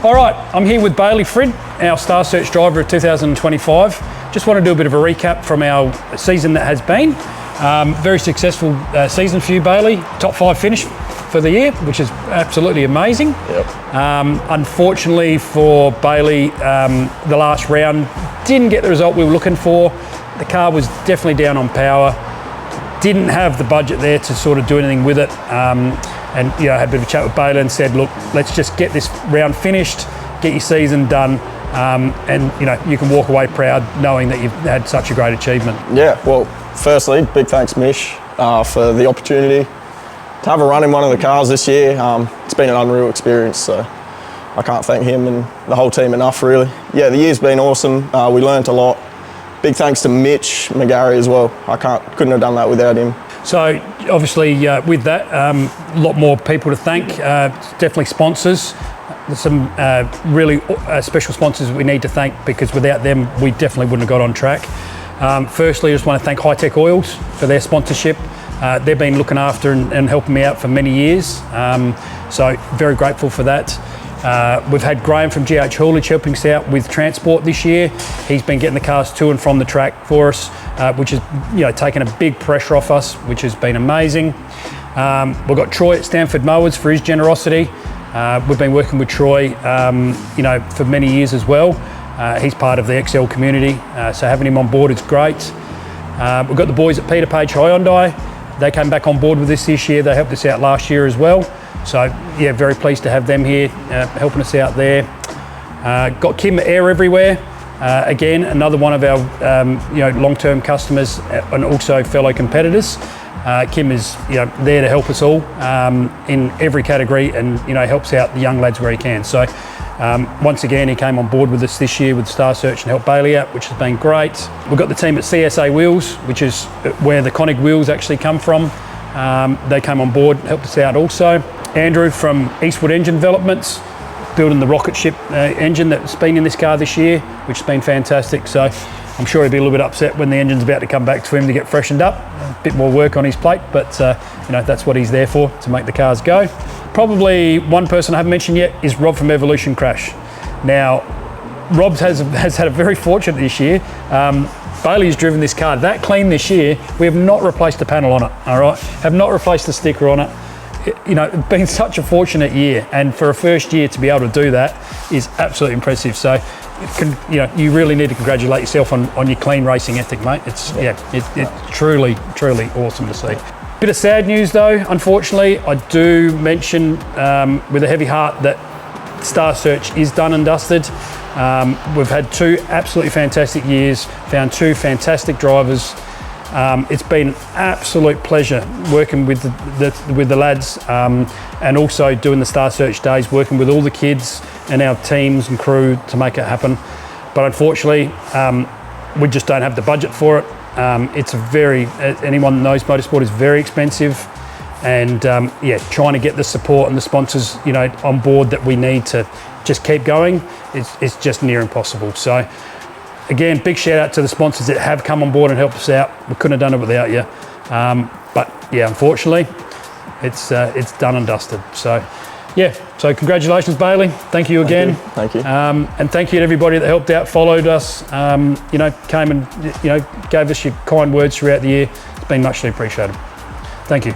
All right, I'm here with Bailey Fridd, our Star Search driver of 2025. Just want to do a bit of a recap from our season that has been. Very successful season for you, Bailey. Top 5 finish for the year, which is absolutely amazing. Yep. Unfortunately for Bailey, the last round didn't get the result we were looking for. The car was definitely down on power. Didn't have the budget there to sort of do anything with it. And I had a bit of a chat with Bailey and said, look, let's just get this round finished, get your season done, and you can walk away proud knowing that you've had such a great achievement. Yeah, well, firstly, big thanks, Misch, for the opportunity to have a run in one of the cars this year. It's been an unreal experience, so I can't thank him and the whole team enough, really. Yeah, the year's been awesome. We learnt a lot. Big thanks to Misch McGarry as well. Couldn't have done that without him. So obviously with that, a lot more people to thank. Definitely sponsors. There's some really special sponsors we need to thank, because without them we definitely wouldn't have got on track. Firstly, I just want to thank Hi-Tec oils for their sponsorship. They've been looking after and helping me out for many years. So very grateful for that. We've had Graham from GH Haulage helping us out with transport this year. He's been getting the cars to and from the track for us, which has taken a big pressure off us, which has been amazing. We've got Troy at Stanford Mowers for his generosity. We've been working with Troy for many years as well. He's part of the XL community, so having him on board is great. We've got the boys at Peter Page Hyundai. They came back on board with us this year. They helped us out last year as well. So yeah, very pleased to have them here helping us out there. Got Kim at Air Everywhere. Again, another one of our long-term customers and also fellow competitors. Kim is there to help us all in every category, and helps out the young lads where he can. So once again, he came on board with us this year with Star Search and helped Bailey out, which has been great. We've got the team at CSA Wheels, which is where the Konig wheels actually come from. They came on board, helped us out also. Andrew from Eastwood Engine Developments, building the rocket ship engine that's been in this car this year, which has been fantastic. So I'm sure he'll be a little bit upset when the engine's about to come back to him to get freshened up. A bit more work on his plate, but that's what he's there for, to make the cars go. Probably one person I haven't mentioned yet is Rob from Evolution Crash. Now, Rob has had a very fortunate this year. Bailey's driven this car that clean this year. We have not replaced the panel on it, all right? Have not replaced the sticker on it. It's been such a fortunate year, and for a first year to be able to do that is absolutely impressive. So, you really need to congratulate yourself on your clean racing ethic, mate. It's truly awesome to see. Bit of sad news though, unfortunately. I do mention with a heavy heart that Star Search is done and dusted. We've had 2 absolutely fantastic years, found 2 fantastic drivers. It's been an absolute pleasure working with the lads, and also doing the Star Search days, working with all the kids and our teams and crew to make it happen. But unfortunately, we just don't have the budget for it. It's anyone that knows motorsport is very expensive, and trying to get the support and the sponsors on board that we need to just keep going is just near impossible. So again, big shout out to the sponsors that have come on board and helped us out. We couldn't have done it without you. But yeah, unfortunately, it's done and dusted. So yeah, so congratulations, Bailey. Thank you again. Thank you. And thank you to everybody that helped out, followed us, came and gave us your kind words throughout the year. It's been muchly appreciated. Thank you.